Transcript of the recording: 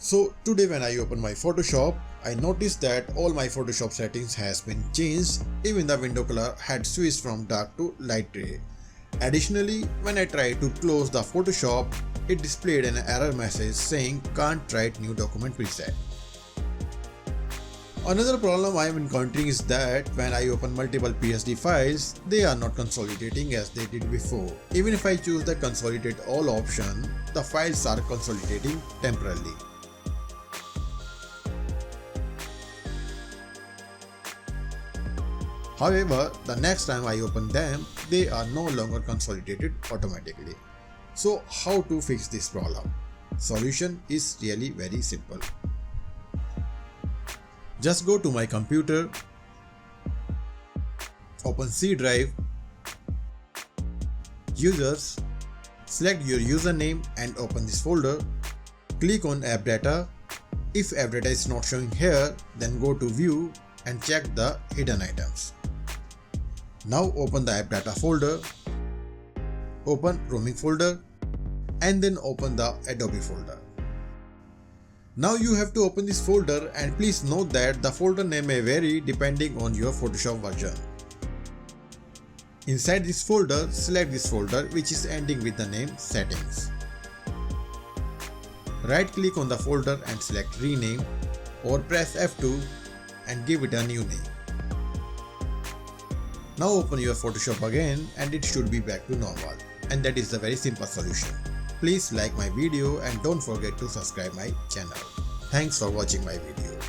So today when I open my Photoshop, I noticed that all my Photoshop settings has been changed. Even the window color had switched from dark to light gray. Additionally, when I tried to close the Photoshop, it displayed an error message saying can't write new document preset. Another problem I am encountering is that when I open multiple PSD files, they are not consolidating as they did before. Even if I choose the consolidate all option, the files are consolidating temporarily. However, the next time I open them, they are no longer consolidated automatically. So how to fix this problem? Solution is really very simple. Just go to my computer, open C drive, users, select your username and open this folder. Click on app data. If app data is not showing here, then go to view and check the hidden items. Now open the app data folder, open roaming folder and then open the Adobe folder. Now you have to open this folder and please note that the folder name may vary depending on your Photoshop version. Inside this folder, select this folder which is ending with the name settings. Right click on the folder and select rename or press F2 and give it a new name. Now open your Photoshop again and it should be back to normal. And that is the very simple solution. Please like my video and don't forget to subscribe my channel. Thanks for watching my video.